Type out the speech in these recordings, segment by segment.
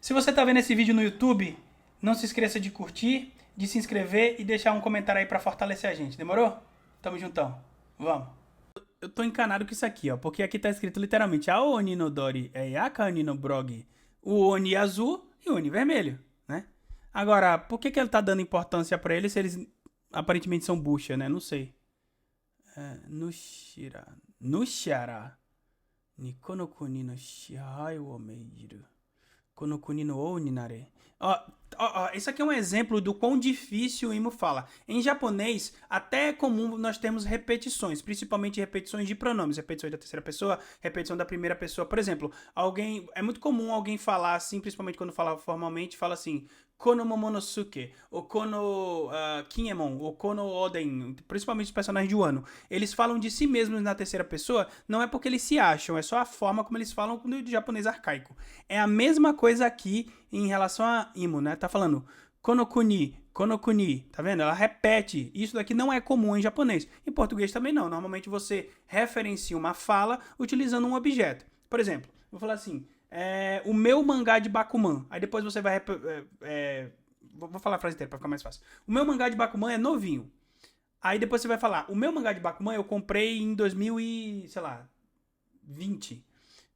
Se você tá vendo esse vídeo no YouTube, não se esqueça de curtir, de se inscrever e deixar um comentário aí pra fortalecer a gente. Demorou? Tamo juntão. Vamos. Eu tô encanado com isso aqui, ó, porque aqui tá escrito literalmente a Oni no Dori é Yaka Oni no Brog. O Oni azul e o Oni vermelho, né? Agora, por que ele tá dando importância pra eles se eles aparentemente são bucha, né? Não sei. Nushira. Nushara. Niko no kuni no shihai wo meijiru. Kono kuni no ou ni nare. Ó, esse aqui é um exemplo do quão difícil o Imo fala. Em japonês, até é comum nós termos repetições, principalmente repetições de pronomes, repetições da terceira pessoa, repetição da primeira pessoa. Por exemplo, é muito comum alguém falar assim, principalmente quando fala formalmente, fala assim, Kono Momonosuke, ou Kono Kinemon, ou Kono Oden, principalmente os personagens de Wano. Eles falam de si mesmos na terceira pessoa, não é porque eles se acham, é só a forma como eles falam no japonês arcaico. É a mesma coisa aqui em relação a Imo, né? Tá falando Konokuni, Konokuni, tá vendo? Ela repete. Isso daqui não é comum em japonês. Em português também não. Normalmente você referencia uma fala utilizando um objeto. Por exemplo, vou falar assim, o meu mangá de Bakuman. Aí depois você vai... vou falar a frase inteira pra ficar mais fácil. O meu mangá de Bakuman é novinho. Aí depois você vai falar, o meu mangá de Bakuman eu comprei em 2000 e, sei lá, 20.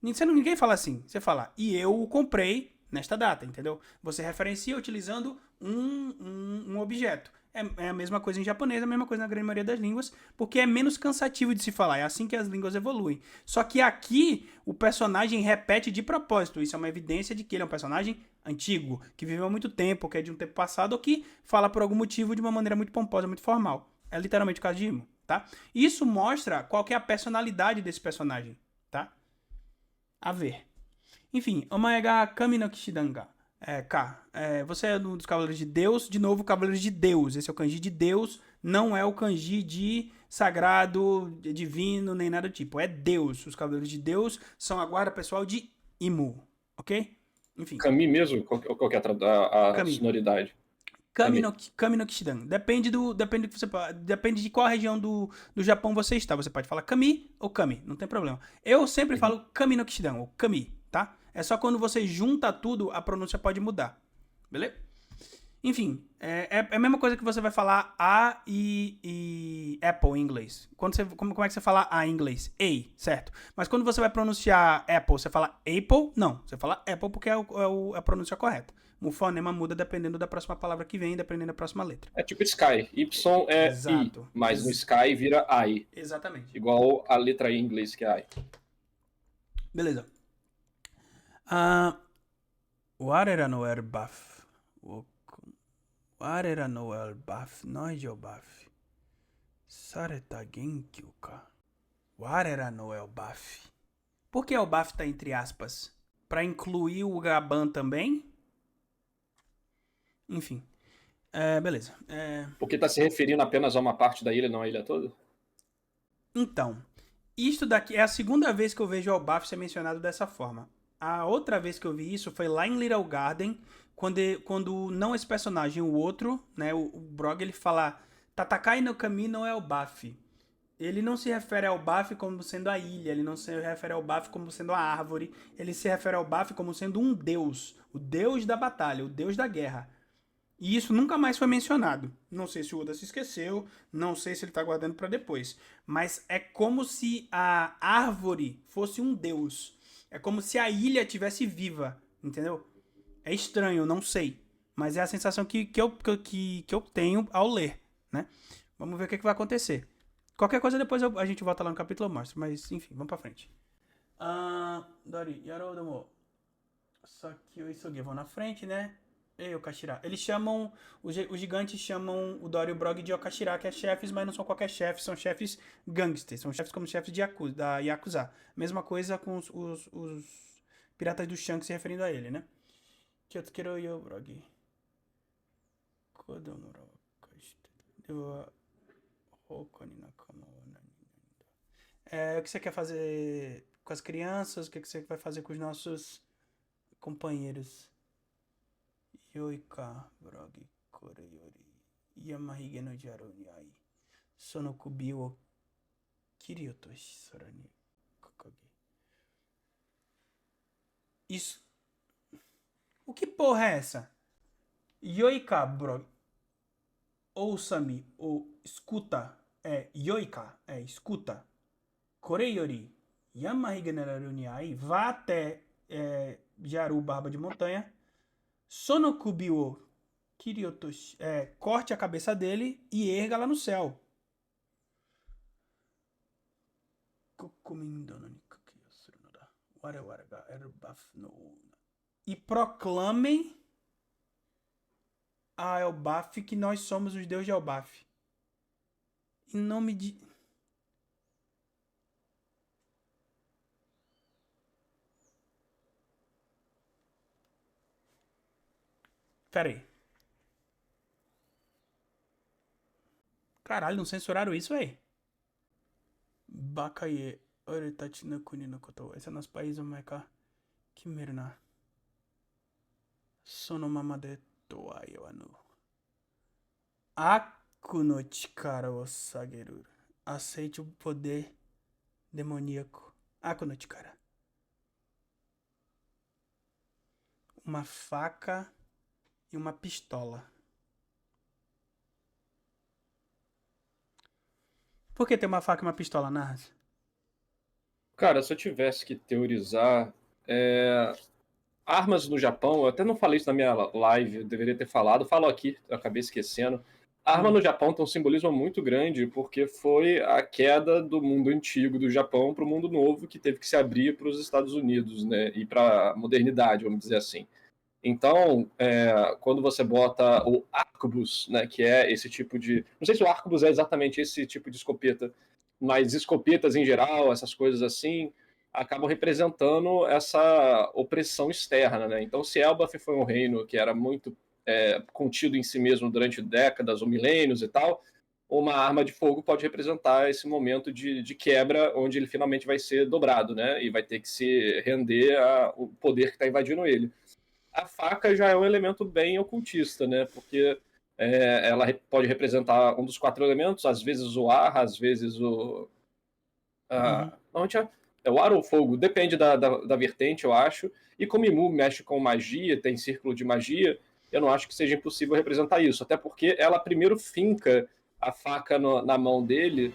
Ninguém fala assim. Você fala, e eu o comprei nesta data, entendeu? Você referencia utilizando um objeto. É a mesma coisa em japonês, a mesma coisa na grande maioria das línguas, porque é menos cansativo de se falar. É assim que as línguas evoluem. Só que aqui o personagem repete de propósito. Isso é uma evidência de que ele é um personagem antigo, que viveu há muito tempo, que é de um tempo passado, ou que fala por algum motivo de uma maneira muito pomposa, muito formal. É literalmente o caso de Imo, tá? Isso mostra qual que é a personalidade desse personagem, tá? A ver. Enfim, Omaega Kami no Kishidanga. Você é um dos Cavaleiros de Deus. De novo, Cavaleiros de Deus. Esse é o kanji de Deus, não é o kanji de sagrado, divino, nem nada do tipo. É Deus. Os Cavaleiros de Deus são a guarda pessoal de Imu, ok? Enfim, Kami mesmo? Qual que é a Kami. sonoridade? Kami. Kami no Kishidan. Depende de qual região do Japão você está. Você pode falar Kami ou Kami, não tem problema. Eu sempre Uhum. falo Kami no Kishidan, ou Kami, tá? É só quando você junta tudo, a pronúncia pode mudar. Beleza? Enfim, é a mesma coisa que você vai falar A e Apple em inglês. Como é que você fala A em inglês? A, certo? Mas quando você vai pronunciar Apple, você fala Apple? Não, você fala Apple porque é a pronúncia correta. O fonema muda dependendo da próxima palavra que vem, dependendo da próxima letra. É tipo Sky. Y é I, Exato. mas no Sky vira I. Exatamente. Igual a letra I em inglês, que é I. Beleza. Ah, Warera no Erbaf. Warera no Erbaf. Noijo Baf. Sareta Genkyu ka. Warera no Elbaf. Por que Elbaf tá entre aspas? Para incluir o Gaban também? Enfim. Beleza. Porque está se referindo apenas a uma parte da ilha, não a ilha toda? Então, isto daqui é a segunda vez que eu vejo Elbaf ser mencionado dessa forma. A outra vez que eu vi isso foi lá em Little Garden, quando não esse personagem, o outro, né, o Brog, ele fala Tatakai no Camino Elbaf. Ele não se refere ao Baf como sendo a ilha, ele não se refere ao Baf como sendo a árvore, ele se refere ao Baf como sendo um deus, o deus da batalha, o deus da guerra. E isso nunca mais foi mencionado. Não sei se o Oda se esqueceu, não sei se ele tá guardando para depois, mas é como se a árvore fosse um deus. É como se a ilha tivesse viva, entendeu? É estranho, não sei, mas é a sensação que eu tenho ao ler, né? Vamos ver o que vai acontecer. Qualquer coisa depois a gente volta lá no capítulo e mostra. Mas enfim, vamos pra frente. Dori, Yarodomo. Só que o Isugi vão na frente, né? E o Kashira. Eles chamam. Os gigantes chamam o Dori e o Brog de Okashira, que é chefes, mas não são qualquer chefe, são chefes gangsters. São chefes como chefes da Yakuza. Mesma coisa com os piratas do Shanks se referindo a ele, né? Kyotsukero yo, Brog. Kodomoro. O que você quer fazer com as crianças? O que você vai fazer com os nossos companheiros? Yoika, Brog, Koreyori, Yamahige no Jaro ni ai. Sono kubi wo kiriotoshi sora ni kakage. Isso. O que porra é essa? Yoika, bro. Ouça-me, ou escuta. Yoika, escuta. Kore yori, Yamahige nararu ni ai. Vá até Jaru, Barba de Montanha. Sono kubi o kiriotoshi. Corte a cabeça dele e erga lá no céu. E proclamem a Elbaf que nós somos os deuses de Elbaf. Em nome de... Pera aí. Caralho, não censuraram isso, véi? Bakaye, oretachi no kuni no koto. Esse é nosso país, o mecha. Kimeru na. Sono mama de toai wano. Aku no chikara o sageru. Aceite o poder demoníaco. Aku no chikara. Uma faca e uma pistola. Por que tem uma faca e uma pistola, Narras? Cara, se eu tivesse que teorizar, armas no Japão, eu até não falei isso na minha live, eu deveria ter falado, falo aqui, eu acabei esquecendo. A arma no Japão tem um simbolismo muito grande, porque foi a queda do mundo antigo do Japão para o mundo novo, que teve que se abrir para os Estados Unidos, né, e para a modernidade, vamos dizer assim. Então, quando você bota o arquebus, né, que é esse tipo de... Não sei se o arquebus é exatamente esse tipo de escopeta, mas escopetas em geral, essas coisas assim, acabam representando essa opressão externa, né? Então, se Elbaf foi um reino que era muito contido em si mesmo durante décadas ou milênios e tal, uma arma de fogo pode representar esse momento de quebra, onde ele finalmente vai ser dobrado, né? E vai ter que se render ao poder que está invadindo ele. A faca já é um elemento bem ocultista, né? Porque ela pode representar um dos 4 elementos, às vezes o ar, às vezes o... o ar ou o fogo, depende da vertente, eu acho. E como Imu mexe com magia, tem círculo de magia, eu não acho que seja impossível representar isso. Até porque ela primeiro finca a faca na mão dele,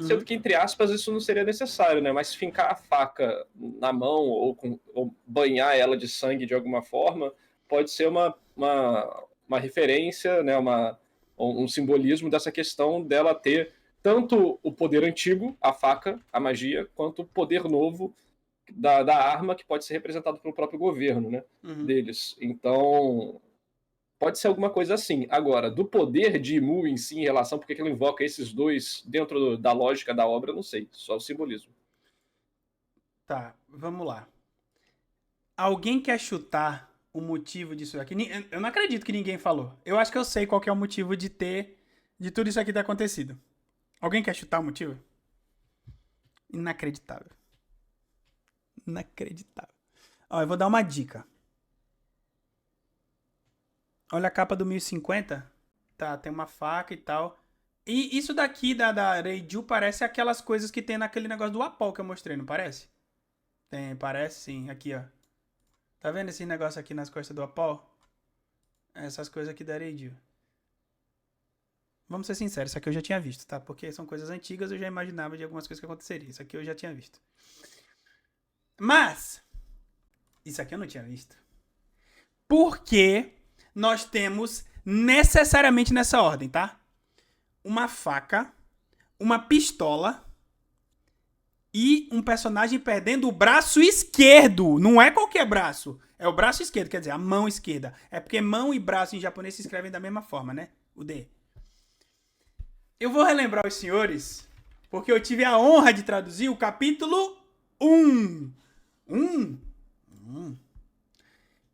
sendo que, entre aspas, isso não seria necessário, né? Mas fincar a faca na mão ou banhar ela de sangue de alguma forma pode ser uma referência, né? Um simbolismo dessa questão dela ter tanto o poder antigo, a faca, a magia, quanto o poder novo da arma, que pode ser representado pelo próprio governo, né? Deles. Então, pode ser alguma coisa assim. Agora, do poder de Imu em si, em relação porque ele invoca esses dois dentro da lógica da obra, eu não sei. Só o simbolismo. Tá, vamos lá. Alguém quer chutar o motivo disso aqui? Eu não acredito que ninguém falou. Eu acho que eu sei qual que é o motivo de tudo isso aqui ter acontecido. Alguém quer chutar o motivo? Inacreditável. Inacreditável. Ó, eu vou dar uma dica. Olha a capa do 1050. Tá, tem uma faca e tal. E isso daqui da Reiju parece aquelas coisas que tem naquele negócio do Apol que eu mostrei, não parece? Tem, parece sim. Aqui, ó. Tá vendo esse negócio aqui nas costas do Apol? Essas coisas aqui da Reiju. Vamos ser sinceros, isso aqui eu já tinha visto, tá? Porque são coisas antigas, eu já imaginava de algumas coisas que aconteceriam. Isso aqui eu já tinha visto. Mas, isso aqui eu não tinha visto. Porque nós temos necessariamente nessa ordem, tá? Uma faca, uma pistola e um personagem perdendo o braço esquerdo. Não é qualquer braço. É o braço esquerdo, quer dizer, a mão esquerda. É porque mão e braço em japonês se escrevem da mesma forma, né? O D. Eu vou relembrar os senhores, porque eu tive a honra de traduzir o capítulo 1.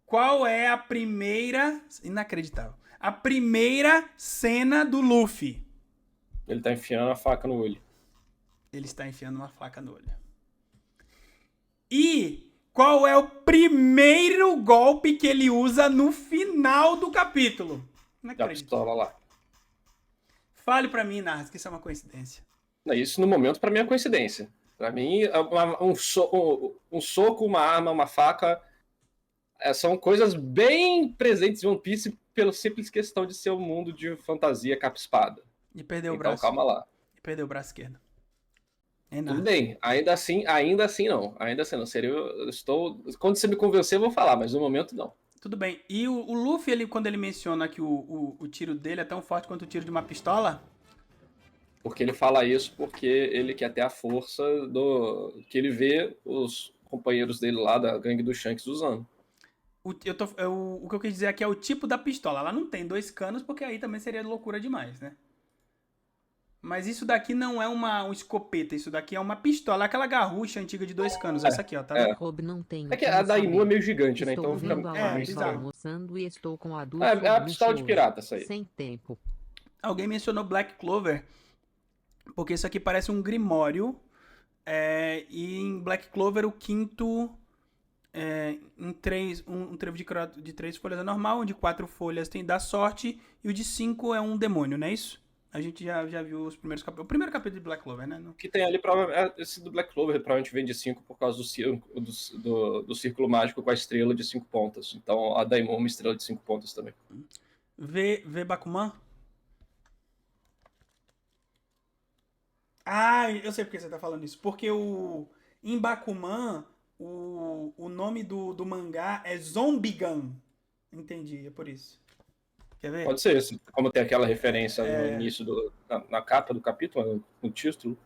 Qual é a primeira... Inacreditável. A primeira cena do Luffy. Ele tá enfiando a faca no olho. Ele está enfiando uma faca no olho. E qual é o primeiro golpe que ele usa no final do capítulo? Da pistola lá. Fale pra mim, Narras, que isso é uma coincidência. Isso, no momento, pra mim é coincidência. Pra mim, um soco, uma arma, uma faca São coisas bem presentes em One Piece pela simples questão de ser um mundo de fantasia capa-espada. E perdeu o Então, braço. calma lá. E perdeu o braço esquerdo. É Tudo nada. bem, ainda assim não. Ainda assim não. Quando você me convencer, eu vou falar, mas no momento não. Tudo bem. E o Luffy, quando ele menciona que o tiro dele é tão forte quanto o tiro de uma pistola, Porque ele fala isso porque ele quer ter a força do que ele vê os companheiros dele lá da gangue do Shanks usando. o que eu quis dizer aqui é o tipo da pistola. Ela não tem 2 canos, porque aí também seria loucura demais, né? Mas isso daqui não é um escopeta, isso daqui é uma pistola, aquela garrucha antiga de 2 canos. Essa aqui, ó, tá vendo? Rob, não tenho É que como a da Inu é saber. meio gigante, né? Estou Então fica vendo a meio live bizarro. almoçando e estou com a dor É a pistola de luxuoso, pirata, essa aí. sem tempo. Alguém mencionou Black Clover, porque isso aqui parece um grimório. E em Black Clover, o quinto, um trevo de 3 folhas é normal, o de 4 folhas tem da sorte, e o de 5 é um demônio, não é isso? A gente já viu os primeiros capítulos. O primeiro capítulo de Black Clover, né? Que tem ali, esse do Black Clover provavelmente vem de 5 por causa do círculo mágico com a estrela de 5 pontas. Então a Daimon é uma estrela de 5 pontas também. V Bakuman? Ah, eu sei por que você tá falando isso. Porque em Bakuman, o nome do mangá é Zombigan. Entendi, é por isso. Quer ver? Pode ser, como tem aquela referência no início, na capa do capítulo, no título.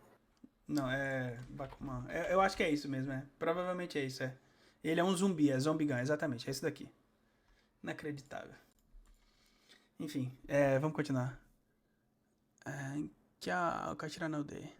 Não, é Bakuman. Eu acho que é isso mesmo, é. Provavelmente é isso, é. Ele é um zumbi, é Zombigan, exatamente. É esse daqui. Inacreditável. Enfim, vamos continuar. Tchau, Kashiranode.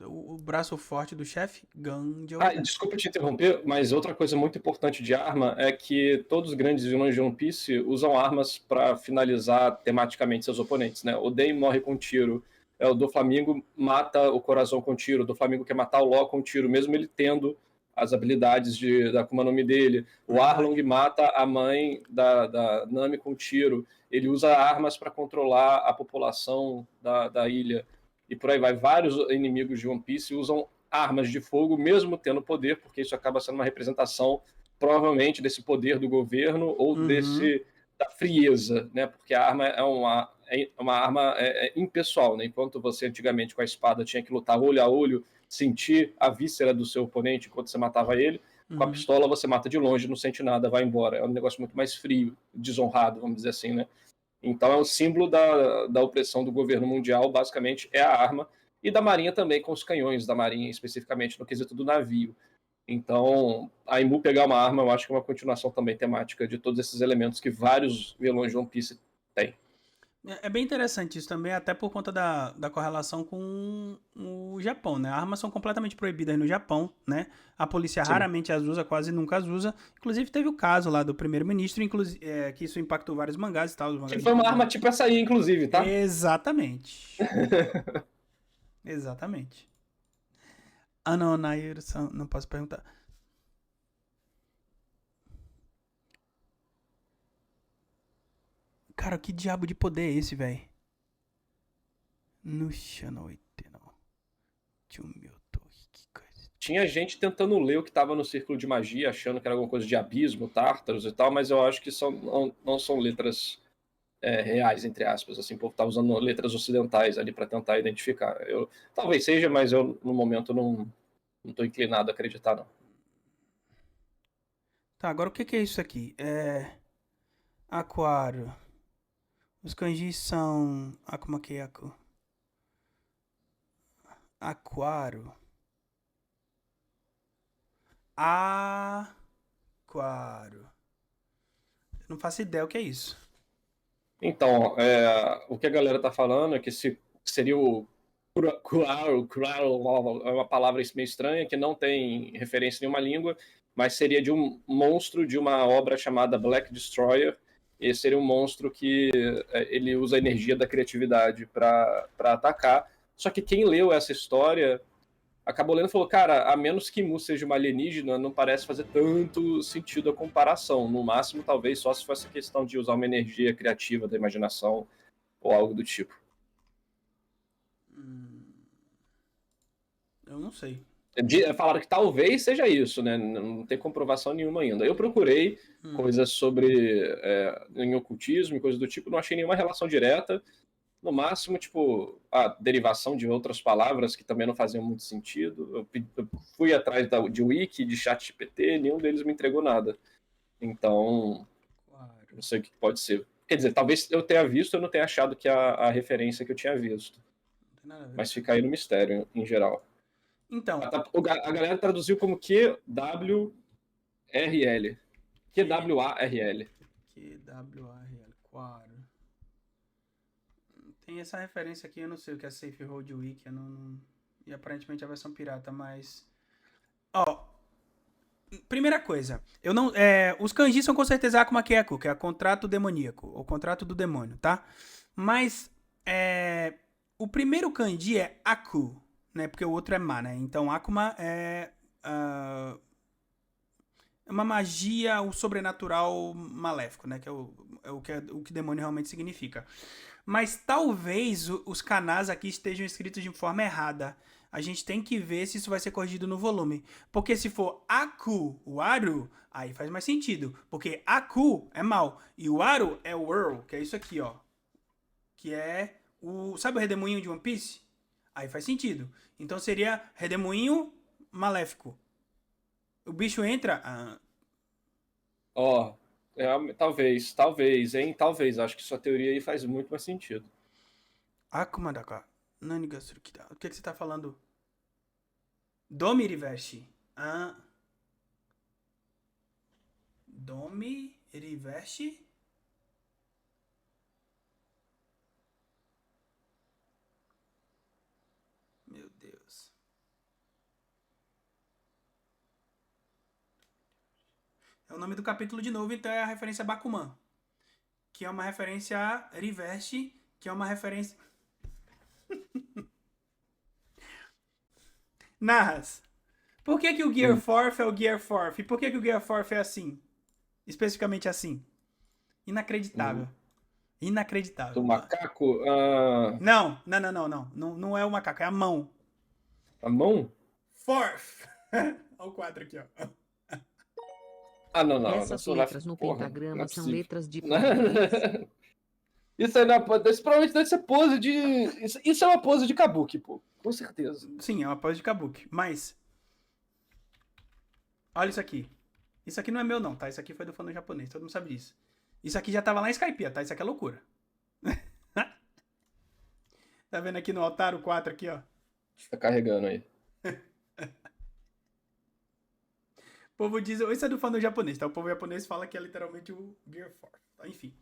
O braço forte do chefe, Ganjo. Desculpa te interromper, mas outra coisa muito importante de arma é que todos os grandes vilões de One Piece usam armas para finalizar tematicamente seus oponentes, né? O Oden morre com um tiro, o Doflamingo mata o Corazon com um tiro, o Doflamingo quer matar o Law com um tiro, mesmo ele tendo as habilidades da Akuma no Mi dele. O Arlong mata a mãe da Nami com um tiro. Ele usa armas para controlar a população da ilha. E por aí vai. Vários inimigos de One Piece usam armas de fogo, mesmo tendo poder, porque isso acaba sendo uma representação, provavelmente, desse poder do governo ou da frieza, né? Porque a arma é uma arma impessoal, né? Enquanto você antigamente com a espada tinha que lutar olho a olho, sentir a víscera do seu oponente enquanto você matava ele, com a pistola você mata de longe, não sente nada, vai embora. É um negócio muito mais frio, desonrado, vamos dizer assim, né? Então é o símbolo da opressão do governo mundial, basicamente, é a arma, e da marinha também, com os canhões da marinha, especificamente no quesito do navio. Então, a Imu pegar uma arma, eu acho que é uma continuação também temática de todos esses elementos que vários vilões de One Piece têm. É bem interessante isso também, até por conta da correlação com o Japão, né? Armas são completamente proibidas no Japão, né? A polícia raramente as usa, quase nunca as usa. Inclusive, teve o caso lá do primeiro-ministro, que isso impactou vários mangás e tal. Que foi uma arma tipo essa aí, inclusive, tá? Exatamente. Exatamente. Ah, não, Nair-san, não posso perguntar. Cara, que diabo de poder é esse, velho? Tinha gente tentando ler o que estava no círculo de magia, achando que era alguma coisa de abismo, tártaros e tal, mas eu acho que não são letras reais, entre aspas. Assim, o povo tá usando letras ocidentais ali para tentar identificar. Talvez seja, mas eu, no momento, não estou inclinado a acreditar, não. Tá, agora o que é isso aqui? Aquário. Os kanjis são Akumakeyaku. Aquário. Aquário. Eu não faço ideia o que é isso. Então, o que a galera tá falando é que seria o Kuraro, é uma palavra meio estranha, que não tem referência em nenhuma língua, mas seria de um monstro de uma obra chamada Black Destroyer. Esse seria um monstro que ele usa a energia da criatividade para atacar. Só que quem leu essa história acabou lendo e falou, cara, a menos que Mu seja uma alienígena, não parece fazer tanto sentido a comparação. No máximo, talvez, só se fosse questão de usar uma energia criativa da imaginação ou algo do tipo. Eu não sei. Falaram que talvez seja isso, né? Não tem comprovação nenhuma ainda. Eu procurei coisas sobre em ocultismo e coisas do tipo, não achei nenhuma relação direta. No máximo, tipo, a derivação de outras palavras que também não faziam muito sentido. Eu fui atrás de Wiki, de ChatGPT, nenhum deles me entregou nada. Então, não sei o que pode ser. Quer dizer, talvez eu tenha visto, eu não tenha achado que a referência que eu tinha visto. Não tem nada a ver. Mas fica aí no mistério, em geral. Então, A galera traduziu como QWRL. QWARL. QWARL, claro. Tem essa referência aqui, eu não sei o que é Safe Road Wiki, e aparentemente é a versão pirata, mas... Ó, primeira coisa, os kanjis são com certeza Akuma Keiko, que é contrato demoníaco, ou contrato do demônio, tá? Mas, o primeiro kanji é Aku, né? Porque o outro é Ma, né? Então, Akuma é uma magia, o sobrenatural maléfico, né? Que é o que demônio realmente significa. Mas talvez os kanás aqui estejam escritos de forma errada. A gente tem que ver se isso vai ser corrigido no volume. Porque se for Aku, o Aru, aí faz mais sentido. Porque Aku é mal. E o Aru é o Earl, que é isso aqui, ó. Que é o... Sabe o redemoinho de One Piece? Aí faz sentido. Então seria redemoinho maléfico. O bicho entra... Ó, talvez, hein? Talvez. Acho que sua teoria aí faz muito mais sentido. Akuma daka. Nani ga suru kita. O que você tá falando? Domi Reverse. Domi Reverse? Meu Deus. É o nome do capítulo de novo, então é a referência a Bakuman. Que é uma referência a Reverse, que é uma referência... Narras. Por que o Gear 4 é o Gear 4? E por que o Gear 4 é assim? Especificamente assim. Inacreditável. Inacreditável. Do macaco? Não. Não é o macaco, é a mão. A mão? Fourth. Olha o 4 aqui, ó. Não. Essas letras no pentagrama são letras de poder. Isso aí provavelmente deve ser pose de... Isso é uma pose de kabuki, pô. Com certeza. Sim, é uma pose de kabuki. Mas... Olha isso aqui. Isso aqui não é meu não, tá? Isso aqui foi do fã no japonês, todo mundo sabe disso. Isso aqui já tava lá em Skype, tá? Isso aqui é loucura. Tá vendo aqui no altar o 4 aqui, ó? Tá carregando aí. O povo diz... Isso é do fã no japonês, tá? O povo japonês fala que é literalmente o Gear 4. Tá? Enfim.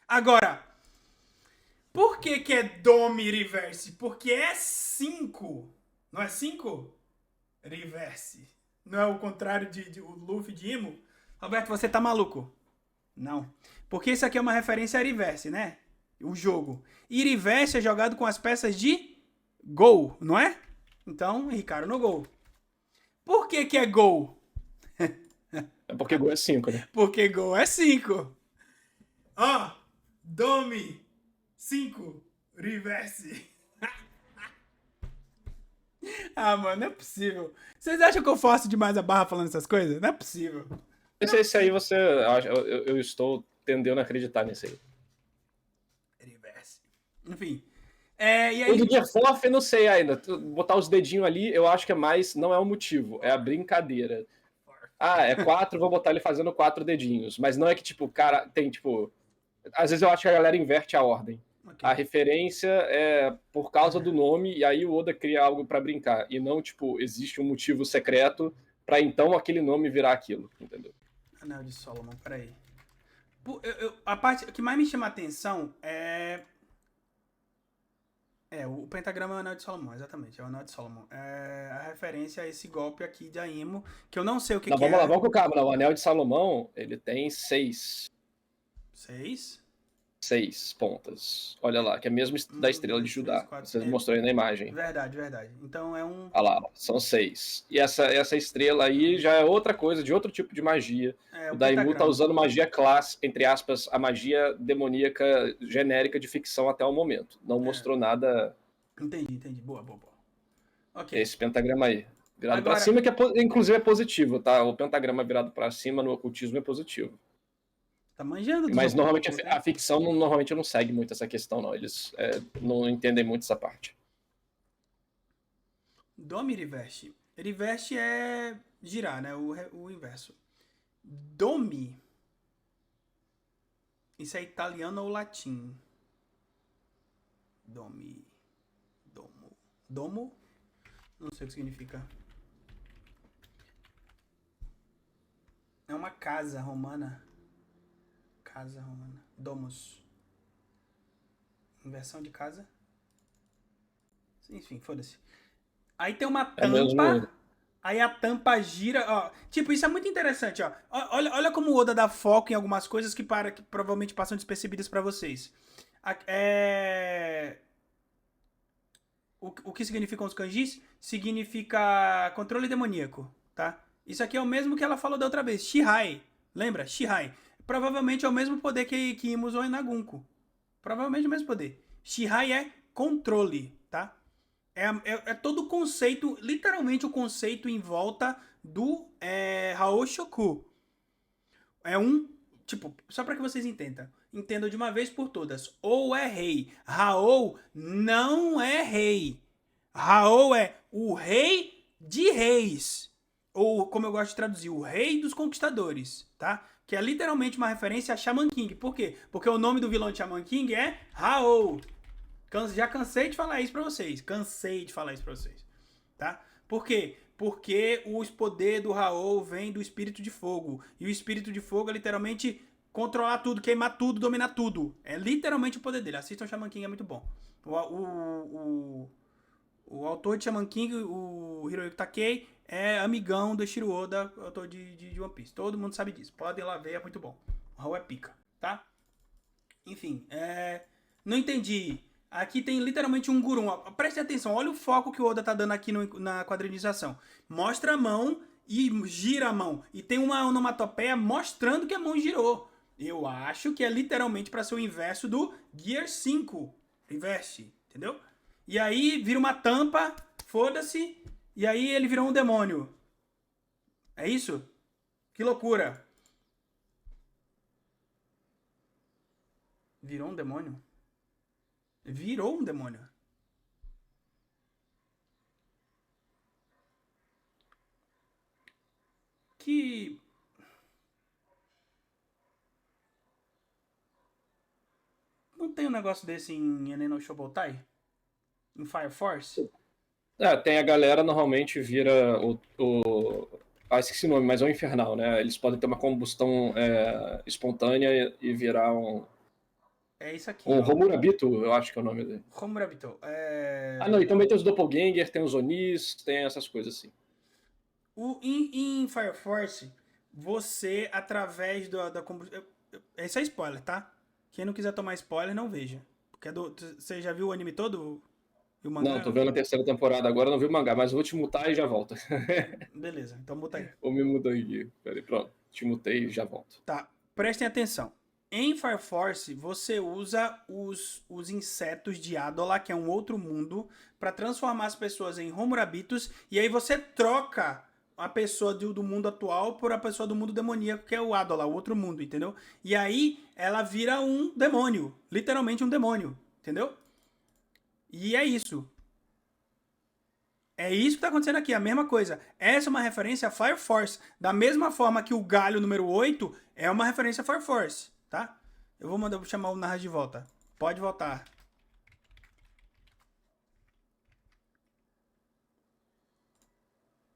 Agora... Por que é Domi Reverse? Porque é 5. Não é 5? Reverse. Não é o contrário de o Luffy de Imo? Roberto, você tá maluco? Não. Porque isso aqui é uma referência a Reverse, né? O jogo. E Reverse é jogado com as peças de Gol, não é? Então, Ricardo no Gol. Por que é Gol? É porque Gol é 5, né? Porque Gol é 5. Ó, Domi 5, Reverse. Mano, não é possível. Vocês acham que eu forço demais a barra falando essas coisas? Não é possível. Esse aí você... Eu estou tendendo a acreditar nesse aí. Reverse. Enfim. E aí... O do Gear 4, eu não sei ainda. Botar os dedinhos ali, eu acho que é mais... Não é o motivo, é a brincadeira. É 4, vou botar ele fazendo 4 dedinhos. Mas não é que, tipo, o cara tem, tipo... Às vezes eu acho que a galera inverte a ordem. Okay. A referência é por causa do nome, e aí o Oda cria algo pra brincar. E não, tipo, existe um motivo secreto pra então aquele nome virar aquilo, entendeu? Anel de Solomon, peraí. A parte que mais me chama a atenção é... o pentagrama é o Anel de Solomon, exatamente. É o Anel de Solomon. É a referência a esse golpe aqui de Aimo, que eu não sei o que, vamos lá, vamos com calma. O Anel de Salomão, ele tem 6. 6 pontas. Olha lá, que é mesmo da estrela de Judá. 3, 4, Você mostrou aí na imagem. Verdade. Então é um... Olha lá, são 6. E essa estrela aí já é outra coisa, de outro tipo de magia. O Daimu tá usando magia classe, entre aspas, a magia demoníaca genérica de ficção até o momento. Não mostrou nada... Entendi. Boa. Ok. Esse pentagrama aí. Virado Agora, pra cima, que inclusive é positivo, tá? O pentagrama virado pra cima no ocultismo é positivo. tá manjando dos Mas normalmente ocultos, né? a ficção normalmente não segue muito essa questão, não. Eles não entendem muito essa parte. Domi Reverse. Reverse é girar, né? O inverso. Domi. Isso é italiano ou latim? Domi. Domo. Domo? Não sei o que significa. É uma casa romana. Casa romana. Domus. Inversão de casa. Enfim, foda-se. Aí tem uma É mesmo. tampa. Aí a tampa gira. Ó. Tipo, isso é muito interessante, ó. Olha como o Oda dá foco em algumas coisas que provavelmente passam despercebidas pra vocês. O que significam os kanjis? Significa controle demoníaco, tá? Isso aqui é o mesmo que ela falou da outra vez. Shihai. Lembra? Shihai. Provavelmente é o mesmo poder que Imo usou em Nagunko. Provavelmente é o mesmo poder. Shihai é controle, tá? É todo o conceito, literalmente o conceito em volta do Haoshoku. É um, tipo, só para que vocês entendam de uma vez por todas. Ou é rei. Raou não é rei. Raou é o rei de reis. Ou, como eu gosto de traduzir, o rei dos conquistadores, tá? Que é literalmente uma referência a Shaman King. Por quê? Porque o nome do vilão de Shaman King é Raou. Já cansei de falar isso pra vocês. Tá? Por quê? Porque os poderes do Raul vêm do espírito de fogo. E o espírito de fogo é literalmente controlar tudo, queimar tudo, dominar tudo. É literalmente o poder dele. Assistam Shaman King, é muito bom. O autor de Shaman King, o Hiroyuki Takei, é amigão do Shiro Oda, autor de One Piece. Todo mundo sabe disso. Pode ir lá ver, é muito bom. O Raul é pica, tá? Enfim, não entendi. Aqui tem literalmente um gurum. Preste atenção, olha o foco que o Oda tá dando aqui na quadrinização. Mostra a mão e gira a mão. E tem uma onomatopeia mostrando que a mão girou. Eu acho que é literalmente para ser o inverso do Gear 5. Reverse, entendeu? E aí vira uma tampa, foda-se. E aí ele virou um demônio. É isso? Que loucura. Virou um demônio? Virou um demônio. Que... Não tem um negócio desse em Enen no Shobotai? Em Fire Force? Tem a galera, normalmente vira esqueci o nome, mas é o infernal, né? Eles podem ter uma combustão espontânea e virar um... É isso aqui. Um Homurabito, eu acho que é o nome dele. Homurabito. Não, e também tem os Doppelganger, tem os Onis, tem essas coisas assim. Em Fire Force, você, através da combustão... Esse é spoiler, tá? Quem não quiser tomar spoiler, não veja. Porque você já viu o anime todo? E o mangá? Não, tô vendo a terceira temporada agora, não vi o mangá, mas eu vou te mutar e já volto. Beleza, então muta aí. Vou me mudar aqui. Peraí, pronto. Te mutei e já volto. Tá, prestem atenção. Em Fire Force, você usa os insetos de Adola, que é um outro mundo, para transformar as pessoas em Homurabitos, e aí você troca a pessoa do mundo atual por a pessoa do mundo demoníaco, que é o Adola, o outro mundo, entendeu? E aí ela vira um demônio, literalmente um demônio, entendeu? E é isso. É isso que tá acontecendo aqui, a mesma coisa. Essa é uma referência a Fire Force, da mesma forma que o galho número 8 é uma referência a Fire Force, tá? Eu vou chamar o Narra de volta. Pode voltar.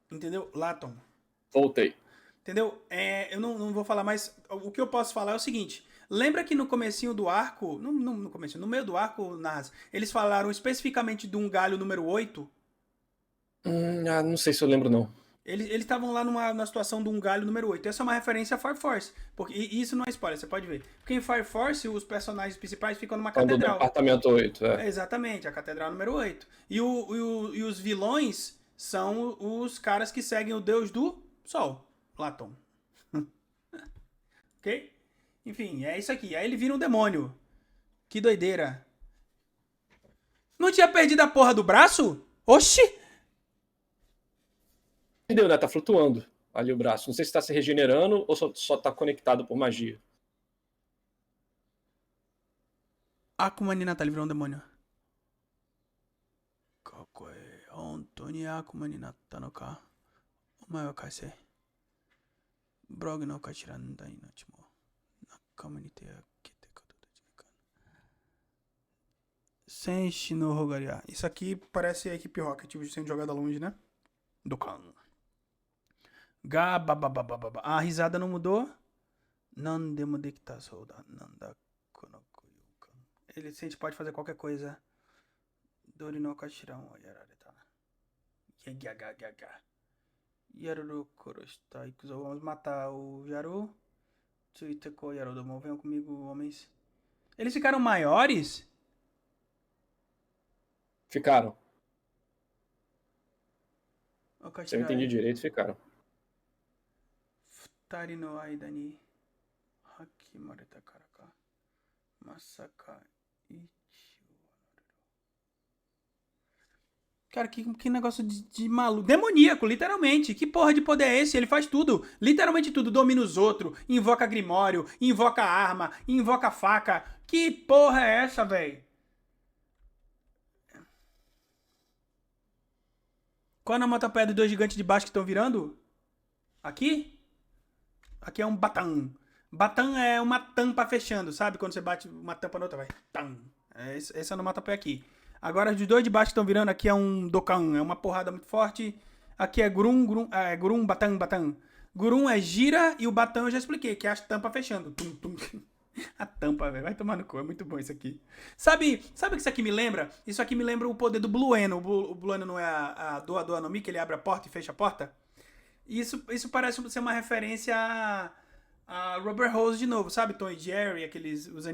Entendeu? Laton. Voltei. Entendeu? Eu não vou falar mais. O que eu posso falar é o seguinte. Lembra que no comecinho do arco... No comecinho, no meio do arco, Narras, eles falaram especificamente de um galho número 8? Não sei se eu lembro, não. Eles estavam lá numa situação de um galho número 8. Essa é uma referência a Fire Force. E isso não é spoiler, você pode ver. Porque em Fire Force, os personagens principais ficam numa catedral. Do departamento 8, Exatamente, a catedral número 8. E os vilões são os caras que seguem o deus do sol, Platon. Ok? Enfim, é isso aqui. Aí ele vira um demônio. Que doideira. Não tinha perdido a porra do braço? Oxi! perdeu, né? Tá flutuando ali o braço. Não sei se tá se regenerando ou só tá conectado por magia. Akuma ni natta, ele virou um demônio. Kakoe, hontou ni Akuma ni natta no ka? Omae wa kaisei. Brog no kashiranda inochi mo nakama ni te akete koto tachi ka. Senshi no Rogaria. Isso aqui parece a equipe Rocket, sendo jogada longe, né? Dokkan. Gabababababa. A risada não mudou? Nandemo dekita souda. Nanda konoku yukan. Ele sente pode fazer qualquer coisa. Dori no kashiran wa yarareta. Yagagagaga. Yaruru koroshita ikuzo. Vamos matar o Yaru. Tsuiteko Yarudomo. Venham comigo, homens. Eles ficaram maiores? Ficaram. Se eu Okashirai. entendi direito, ficaram. Futari no aida ni hakimareta karaka. Masaka ichi. Cara, que negócio de maluco. Demoníaco, literalmente. Que porra de poder é esse? Ele faz tudo. Literalmente tudo. Domina os outros. Invoca Grimório. Invoca arma. Invoca faca. Que porra é essa, velho? Qual a onomatopeia dos dois gigantes de baixo que estão virando? Aqui? Aqui é um batam. Batam é uma tampa fechando, sabe? Quando você bate uma tampa na outra, vai. Tam. Esse é a onomatopeia aqui. Agora, os dois de baixo que estão virando, aqui é um Dokkan, é uma porrada muito forte. Aqui é Gurum, Batan, Batan. Gurum é gira e o Batan eu já expliquei, que é a tampa fechando. Tum, tum. A tampa, velho, vai tomar no cu, é muito bom isso aqui. Sabe o que isso aqui me lembra? Isso aqui me lembra o poder do Blueno. O Blueno não é a Doa no Mi, que ele abre a porta e fecha a porta? Isso parece ser uma referência a Robert Rose de novo, sabe? Tom e Jerry, aqueles os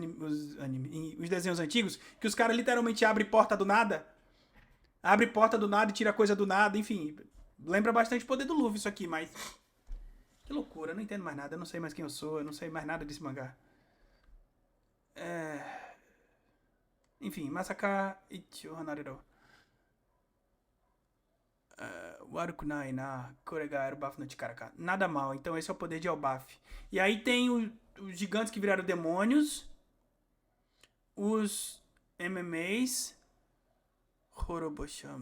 desenhos antigos, que os caras literalmente abrem porta do nada. Abre porta do nada e tira coisa do nada, enfim. Lembra bastante o poder do Luffy isso aqui, mas... Que loucura, eu não entendo mais nada, eu não sei mais quem eu sou, eu não sei mais nada desse mangá. Enfim, Masaka Ichigo Hanarero. Warukunai na Korega Elbaf no Chikaraka. Nada mal, então esse é o poder de Elbaf. E aí tem os gigantes que viraram demônios. Os MMAs. Horobosha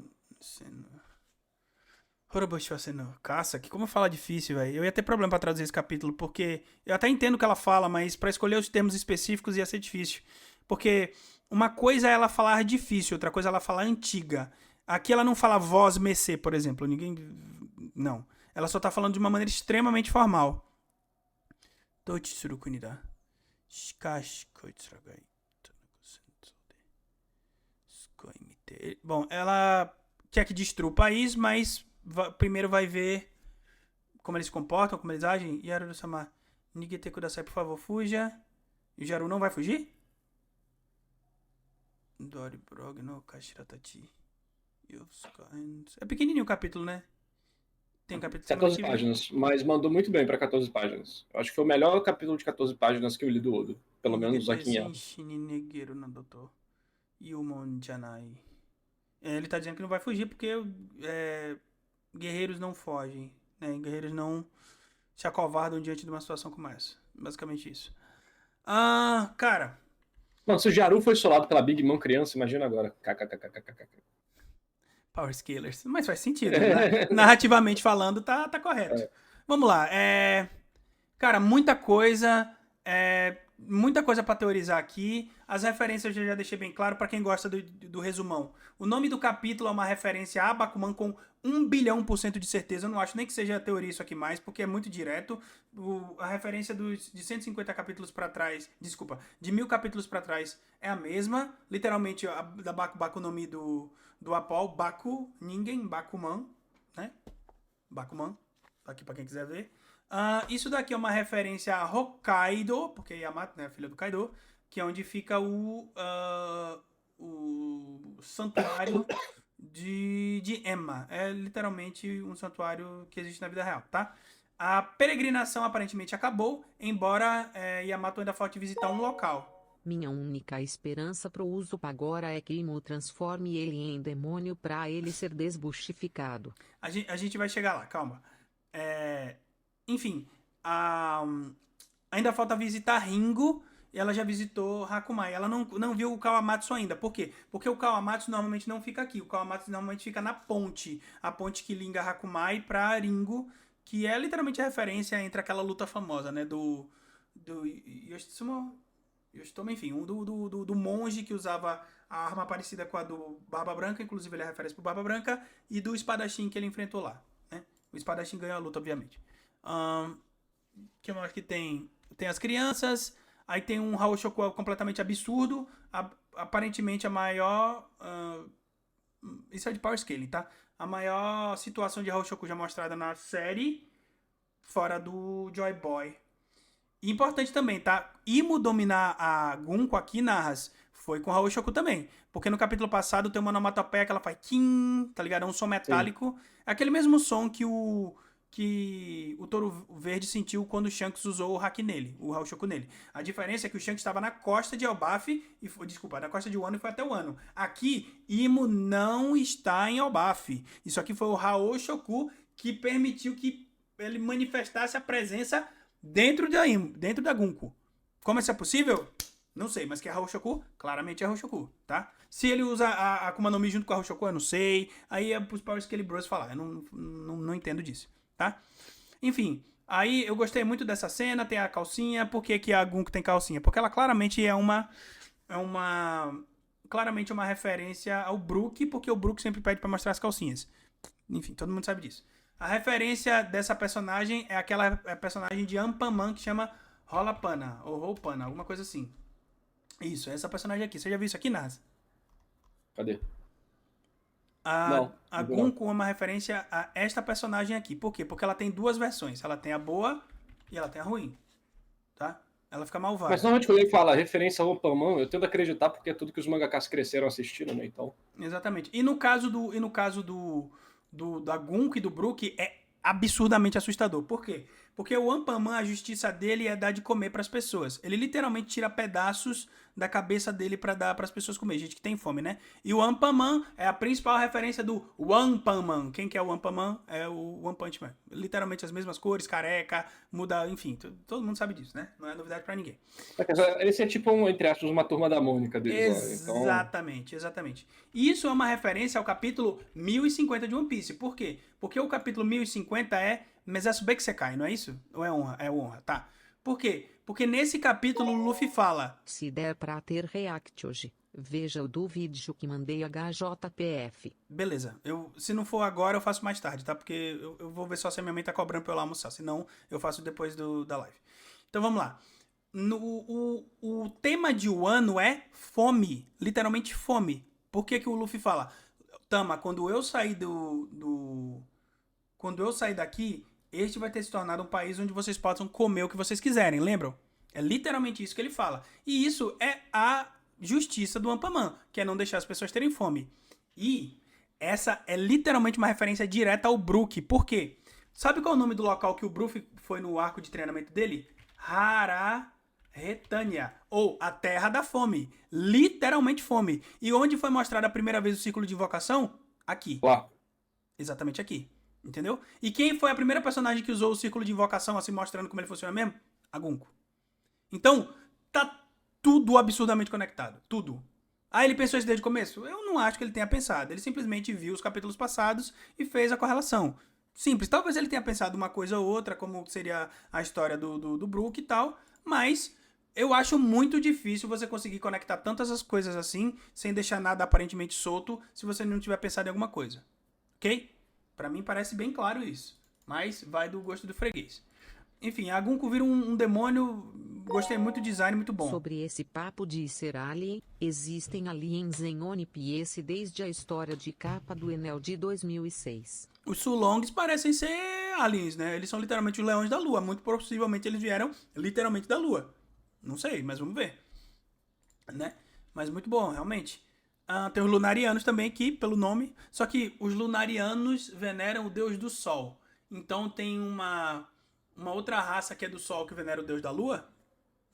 Seno Caça, que como falar difícil, velho. Eu ia ter problema pra traduzir esse capítulo, porque eu até entendo o que ela fala, mas pra escolher os termos específicos ia ser difícil. Porque uma coisa é ela falar difícil, outra coisa é ela falar antiga. Aqui ela não fala voz mecê, por exemplo. Ninguém. Não. Ela só tá falando de uma maneira extremamente formal. Tochitsuru kunida. Shikashi koitsuragai. Bom, ela quer que destrua o país, mas primeiro vai ver como eles se comportam, como eles agem. Yaru-sama, nigete kudasai, por favor, fuja. E o Yaru não vai fugir? Dori Brog no Kashiratati. É pequenininho o capítulo, né? Tem capítulo 14 páginas, mas mandou muito bem pra 14 páginas. Eu acho que foi o melhor capítulo de 14 páginas que eu li do Oda. Pelo menos aqui em Ela. Ele tá dizendo que não vai fugir porque guerreiros não fogem, né? Guerreiros não se acovardam diante de uma situação como essa. Basicamente isso. Cara. Mano, se o Jaru foi solado pela Big Mom criança, imagina agora. Power Scalers. Mas faz sentido, né? Narrativamente falando, tá correto. Vamos lá. Cara, muita coisa. Muita coisa pra teorizar aqui. As referências eu já deixei bem claro pra quem gosta do resumão. O nome do capítulo é uma referência a Bakuman com 1 bilhão% de certeza. Eu não acho nem que seja teoria isso aqui mais, porque é muito direto. A referência de 150 capítulos pra trás, desculpa, de 1000 capítulos pra trás é a mesma. Literalmente, a da Baku no Mi do Apol, Baku, ninguém, Bakuman, né? Bakuman, tá aqui pra quem quiser ver. Isso daqui é uma referência a Hokkaido, porque Yamato, né, filha do Kaido, que é onde fica o santuário de Emma. É literalmente um santuário que existe na vida real, tá? A peregrinação aparentemente acabou, embora Yamato ainda falte visitar um local. Minha única esperança pro uso agora é que Imo transforme ele em demônio pra ele ser desbustificado. A gente vai chegar lá, calma. Enfim, ainda falta visitar Ringo. E ela já visitou Hakumai. Ela não viu o Kawamatsu ainda. Por quê? Porque o Kawamatsu normalmente não fica aqui. O Kawamatsu normalmente fica na ponte. A ponte que liga Hakumai pra Ringo. Que é literalmente a referência entre aquela luta famosa, né? Do Yoshitomo, enfim. Do monge que usava a arma parecida com a do Barba Branca. Inclusive ele é referência pro Barba Branca. E do espadachim que ele enfrentou lá, né? O espadachim ganhou a luta, obviamente. Que mais que tem? Tem as crianças. Aí tem um Haoshoku completamente absurdo. Aparentemente a maior... isso é de Power Scaling, tá? A maior situação de Haoshoku já mostrada na série. Fora do Joy Boy. E importante também, tá? Imo dominar a Gunko aqui, Narras, foi com Haoshoku também. Porque no capítulo passado tem uma onomatopeia que ela faz kim, tá ligado? É um som metálico. É aquele mesmo som que o Touro Verde sentiu quando o Shanks usou o Haki nele, o Haoshoku nele. A diferença é que o Shanks estava na costa de Elbaf, na costa de Wano e foi até o Wano. Aqui, Imo não está em Elbaf. Isso aqui foi o Haoshoku que permitiu que ele manifestasse a presença dentro da Gunko. Como isso é possível? Não sei, mas que é Haoshoku, claramente é Haoshoku, tá? Se ele usa a Akuma no Mi junto com a Haoshoku, eu não sei. Aí é pros Power Scale Bros falar, eu não entendo disso. Tá? Enfim, aí eu gostei muito dessa cena, tem a calcinha. Por que a Gunko tem calcinha? Porque ela claramente claramente uma referência ao Brook, porque o Brook sempre pede pra mostrar as calcinhas. Enfim, todo mundo sabe disso. A referência dessa personagem é aquela personagem de Ampaman que chama Rolapana, ou Roupana, alguma coisa assim. Isso, essa personagem aqui. Você já viu isso aqui, Nasa? Cadê? A Gunko é uma referência a esta personagem aqui. Por quê? Porque ela tem duas versões. Ela tem a boa e ela tem a ruim. Tá? Ela fica malvada. Mas normalmente quando ele fala referência ao Opamon, eu tento acreditar porque é tudo que os mangakas cresceram assistindo, né? Então... Exatamente. E no caso da Gunko e do Brook é absurdamente assustador. Por quê? Porque o Ampaman, a justiça dele é dar de comer pras pessoas. Ele literalmente tira pedaços da cabeça dele pra dar pras pessoas comer. Gente que tem fome, né? E o Ampaman é a principal referência do One Punch Man. Quem que é o One Punch Man? É o One Punch Man. Literalmente as mesmas cores, careca, muda, enfim. Todo mundo sabe disso, né? Não é novidade pra ninguém. Esse é tipo, entre aspas, uma turma da Mônica deles. Exatamente, então... exatamente. E isso é uma referência ao capítulo 1050 de One Piece. Por quê? Porque o capítulo 1050 é Mesatsubeki Sekai, não é isso? Ou é honra? É honra, tá. Por quê? Porque nesse capítulo o Luffy fala... Se der pra ter react hoje, veja o do vídeo que mandei HJPF. Beleza. Se não for agora, eu faço mais tarde, tá? Porque eu vou ver só se a minha mãe tá cobrando pra eu lá almoçar. Senão, eu faço depois da live. Então, vamos lá. O tema de Wano é fome. Literalmente fome. Por que o Luffy fala? Tama, quando eu sair quando eu sair daqui, este vai ter se tornado um país onde vocês possam comer o que vocês quiserem, lembram? É literalmente isso que ele fala. E isso é a justiça do Ampaman, que é não deixar as pessoas terem fome. E essa é literalmente uma referência direta ao Brook. Por quê? Sabe qual é o nome do local que o Brook foi no arco de treinamento dele? Retânia, ou a Terra da Fome. Literalmente fome. E onde foi mostrado a primeira vez o círculo de invocação? Aqui. Uau. Exatamente aqui. Entendeu? E quem foi a primeira personagem que usou o círculo de invocação, assim, mostrando como ele funciona mesmo? A Gunko. Então, tá tudo absurdamente conectado. Tudo. Ah, ele pensou isso desde o começo? Eu não acho que ele tenha pensado. Ele simplesmente viu os capítulos passados e fez a correlação. Simples. Talvez ele tenha pensado uma coisa ou outra, como seria a história do Brook e tal, mas... eu acho muito difícil você conseguir conectar tantas as coisas assim, sem deixar nada aparentemente solto, se você não tiver pensado em alguma coisa. Ok? Pra mim parece bem claro isso. Mas vai do gosto do freguês. Enfim, a Gunko vira um demônio. Gostei muito do design, muito bom. Sobre esse papo de ser alien, existem aliens em One Piece desde a história de capa do Enel de 2006. Os Sulongs parecem ser aliens, né? Eles são literalmente os leões da lua. Muito possivelmente eles vieram literalmente da lua. Não sei, mas vamos ver. Né? Mas muito bom, realmente. Tem os Lunarianos também aqui, pelo nome. Só que os Lunarianos veneram o deus do sol. Então tem uma outra raça que é do sol que venera o deus da lua?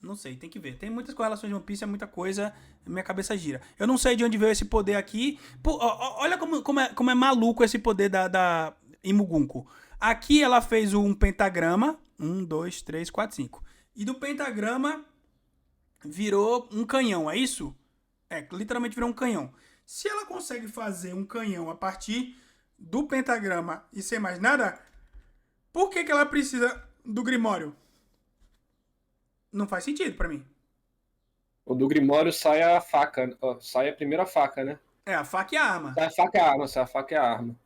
Não sei, tem que ver. Tem muitas correlações de One Piece, é muita coisa, minha cabeça gira. Eu não sei de onde veio esse poder aqui. Pô, olha como é maluco esse poder da Imugunko. Aqui ela fez um pentagrama. 1, 2, 3, 4, 5. E do pentagrama virou um canhão, é isso? É, literalmente virou um canhão. Se ela consegue fazer um canhão a partir do pentagrama e sem mais nada, por que ela precisa do Grimório? Não faz sentido pra mim. O do Grimório sai a faca, ó, sai a primeira faca, né? É, a faca e a arma. Sai a faca e a arma, sai a faca e a arma.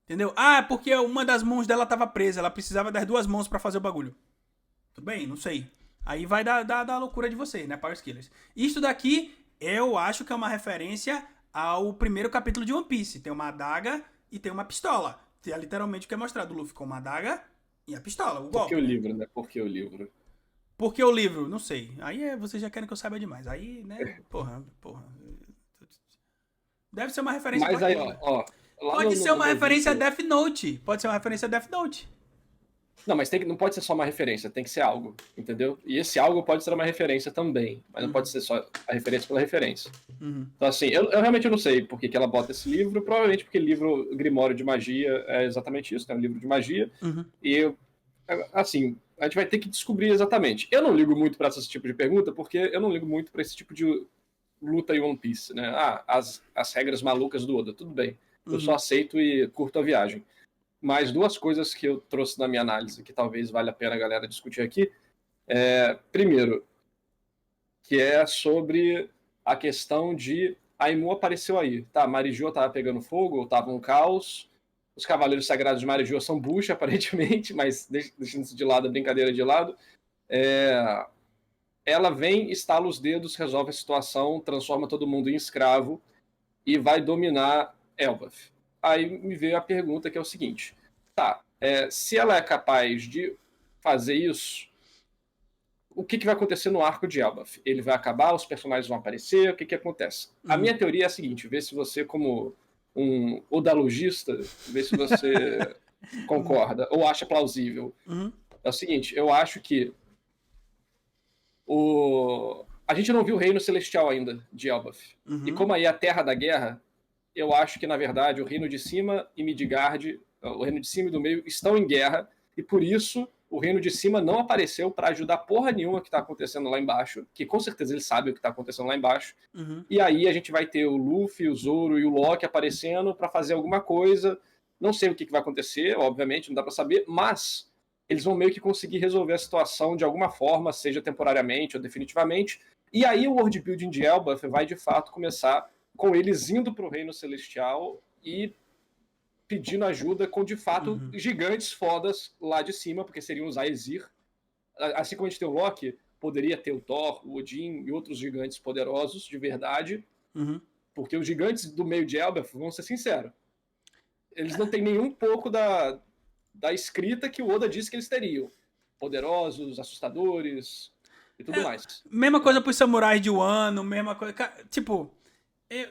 Entendeu? Ah, é porque uma das mãos dela tava presa. Ela precisava das duas mãos pra fazer o bagulho. Tudo bem? Não sei. Aí vai da loucura de você, né, Power Skillers. Isto daqui, eu acho que é uma referência ao primeiro capítulo de One Piece. Tem uma adaga e tem uma pistola. É literalmente o que é mostrado. O Luffy com uma adaga e a pistola, o golpe. Por que o livro, né? Por que o livro? Por que o livro? Não sei. Aí vocês já querem que eu saiba demais. Aí, né, porra. Deve ser uma referência. Mas aí, ó. Pode ser uma referência a Death Note. Pode ser uma referência a Death Note. Não, mas não pode ser só uma referência, tem que ser algo, entendeu? E esse algo pode ser uma referência também, mas não pode ser só a referência pela referência. Então, assim, eu realmente não sei por que ela bota esse livro, provavelmente porque livro Grimório de Magia é exatamente isso, né? Um livro de magia. E, assim, a gente vai ter que descobrir exatamente. Eu não ligo muito para esse tipo de pergunta, porque eu não ligo muito para esse tipo de luta em One Piece, né? Ah, as regras malucas do Oda, tudo bem. Eu só aceito e curto a viagem. Mas duas coisas que eu trouxe na minha análise, que talvez valha a pena a galera discutir aqui. Primeiro, que é sobre a questão de a Imu apareceu aí. Tá, Marijoa tava pegando fogo, tava um caos. Os Cavaleiros Sagrados de Marijoa são bucha, aparentemente, mas deixando isso de lado, a brincadeira de lado. Ela vem, estala os dedos, resolve a situação, transforma todo mundo em escravo e vai dominar Elbaf. Aí me veio a pergunta que é o seguinte. Tá, se ela é capaz de fazer isso, o que vai acontecer no arco de Elbaf? Ele vai acabar, os personagens vão aparecer, o que acontece? A minha teoria é a seguinte, vê se você, como um odalogista, vê se você concorda ou acha plausível. É o seguinte, eu acho que a gente não viu o Reino Celestial ainda de Elbaf. E como aí é a Terra da Guerra, eu acho que, na verdade, o Reino de Cima e Midgard, o Reino de Cima e do Meio, estão em guerra, e por isso o Reino de Cima não apareceu para ajudar porra nenhuma que está acontecendo lá embaixo, que com certeza ele sabe o que está acontecendo lá embaixo. E aí a gente vai ter o Luffy, o Zoro e o Loki aparecendo para fazer alguma coisa. Não sei o que vai acontecer, obviamente, não dá para saber, mas eles vão meio que conseguir resolver a situação de alguma forma, seja temporariamente ou definitivamente. E aí o world building de Elbaf vai, de fato, começar com eles indo para o Reino Celestial e pedindo ajuda com, de fato, gigantes fodas lá de cima, porque seriam os Aesir. Assim como a gente tem o Loki, poderia ter o Thor, o Odin e outros gigantes poderosos, de verdade, porque os gigantes do meio de Elbaf, vamos ser sinceros, eles não têm nenhum pouco da escrita que o Oda disse que eles teriam. Poderosos, assustadores e tudo mais. Mesma coisa pros samurais de Wano, mesma coisa... Tipo...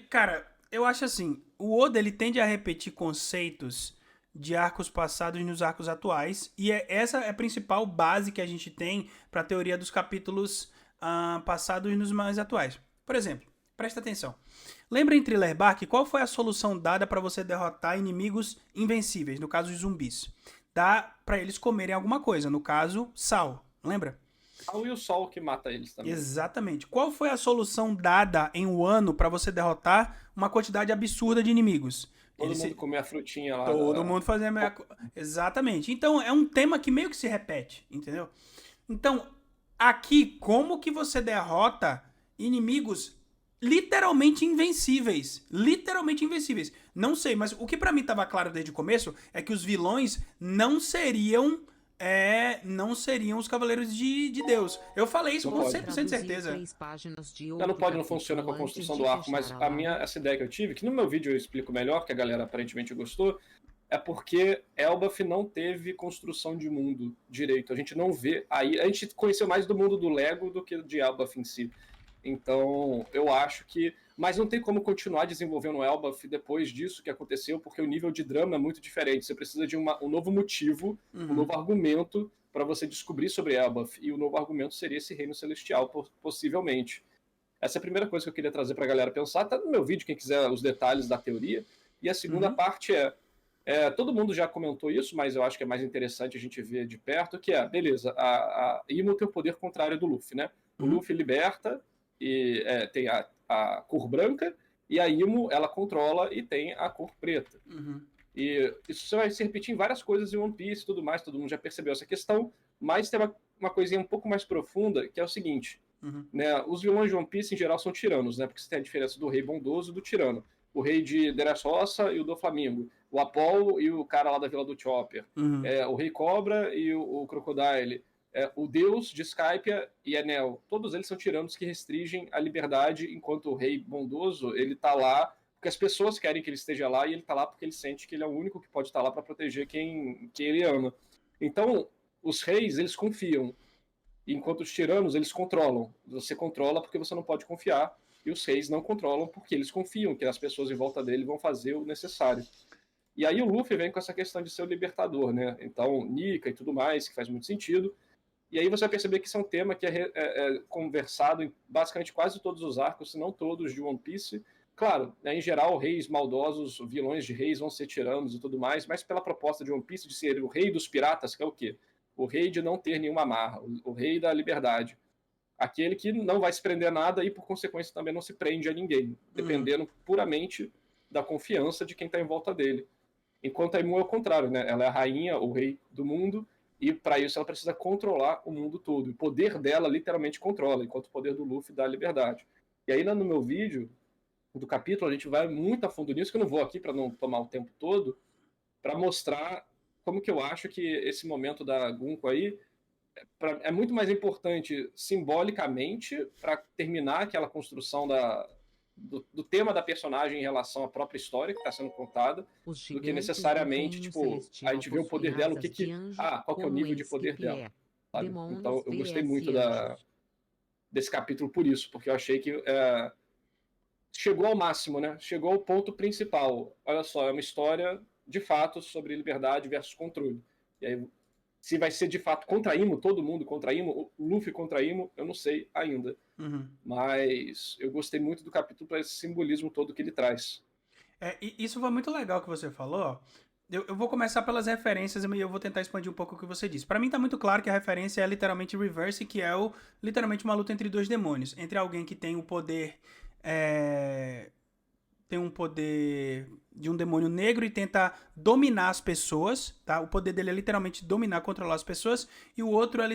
Cara, eu acho assim, o Oda ele tende a repetir conceitos de arcos passados nos arcos atuais, e essa é a principal base que a gente tem para a teoria dos capítulos passados nos mais atuais. Por exemplo, presta atenção. Lembra em Thriller Bark qual foi a solução dada para você derrotar inimigos invencíveis, no caso os zumbis? Dá para eles comerem alguma coisa, no caso, sal, lembra? E o sol que mata eles também. Exatamente. Qual foi a solução dada em Wano para você derrotar uma quantidade absurda de inimigos? Todo mundo comer a frutinha lá. Todo mundo fazer a mesma coisa. Exatamente. Então, é um tema que meio que se repete, entendeu? Então, aqui, como que você derrota inimigos literalmente invencíveis? Literalmente invencíveis. Não sei, mas o que pra mim tava claro desde o começo é que os vilões não seriam os Cavaleiros de Deus. Eu falei isso com 100% de certeza. Não funciona com a construção do arco, mas essa ideia que eu tive, que no meu vídeo eu explico melhor, que a galera aparentemente gostou, é porque Elbaf não teve construção de mundo direito. A gente não vê. Aí a gente conheceu mais do mundo do Lego do que de Elbaf em si. Então, eu acho que... Mas não tem como continuar desenvolvendo Elbaf depois disso que aconteceu, porque o nível de drama é muito diferente. Você precisa de um novo motivo, um novo argumento para você descobrir sobre Elbaf, e o novo argumento seria esse reino celestial, possivelmente. Essa é a primeira coisa que eu queria trazer para a galera pensar. Tá no meu vídeo, quem quiser os detalhes da teoria. E a segunda parte todo mundo já comentou isso, mas eu acho que é mais interessante a gente ver de perto, que beleza, a Imo tem o poder contrário do Luffy, né? O Luffy liberta e tem a cor branca, e a Imo, ela controla e tem a cor preta. E isso vai se repetir em várias coisas em One Piece e tudo mais, todo mundo já percebeu essa questão, mas tem uma coisinha um pouco mais profunda, que é o seguinte, né? Os vilões de One Piece, em geral, são tiranos, né? Porque você tem a diferença do rei bondoso e do tirano. O rei de Dressrosa e o do Flamengo. O Apollo e o cara lá da Vila do Chopper. O rei Cobra e o Crocodile. O deus de Skypiea e Enel. Todos eles são tiranos que restringem a liberdade, enquanto o rei bondoso, ele tá lá porque as pessoas querem que ele esteja lá, e ele tá lá porque ele sente que ele é o único que pode estar lá para proteger quem ele ama. Então, os reis, eles confiam, enquanto os tiranos, eles controlam. Você controla porque você não pode confiar, e os reis não controlam porque eles confiam que as pessoas em volta dele vão fazer o necessário. E aí o Luffy vem com essa questão de ser o libertador, né? Então, Nika e tudo mais, que faz muito sentido. E aí você vai perceber que isso é um tema que é conversado em basicamente quase todos os arcos, se não todos, de One Piece. Claro, né, em geral, reis maldosos, vilões de reis vão ser tiranos e tudo mais, mas pela proposta de One Piece de ser o rei dos piratas, que é o quê? O rei de não ter nenhuma amarra, o rei da liberdade. Aquele que não vai se prender a nada e, por consequência, também não se prende a ninguém, dependendo puramente da confiança de quem está em volta dele. Enquanto a Imu é o contrário, né? Ela é a rainha, o rei do mundo, e para isso ela precisa controlar o mundo todo. O poder dela literalmente controla, enquanto o poder do Luffy dá a liberdade. E aí, no meu vídeo do capítulo, a gente vai muito a fundo nisso, que eu não vou aqui para não tomar o tempo todo, para mostrar como que eu acho que esse momento da Gunko aí é muito mais importante simbolicamente para terminar aquela construção do tema da personagem em relação à própria história que está sendo contada, do que necessariamente, tipo, a gente vê o poder dela, qual que é o nível de poder dela. Sabe? Então, eu gostei muito desse capítulo por isso, porque eu achei que chegou ao máximo, né? Chegou ao ponto principal. Olha só, é uma história, de fato, sobre liberdade versus controle. E aí, se vai ser de fato contra Imo, todo mundo contra Imo, o Luffy contra Imo, eu não sei ainda. Mas eu gostei muito do capítulo para esse simbolismo todo que ele traz. E isso foi muito legal que você falou. Eu vou começar pelas referências e eu vou tentar expandir um pouco o que você disse. Pra mim tá muito claro que a referência é literalmente Reverse, que é literalmente uma luta entre dois demônios. Entre alguém que tem o poder... tem um poder de um demônio negro e tenta dominar as pessoas, tá? O poder dele é literalmente dominar, controlar as pessoas, e o outro é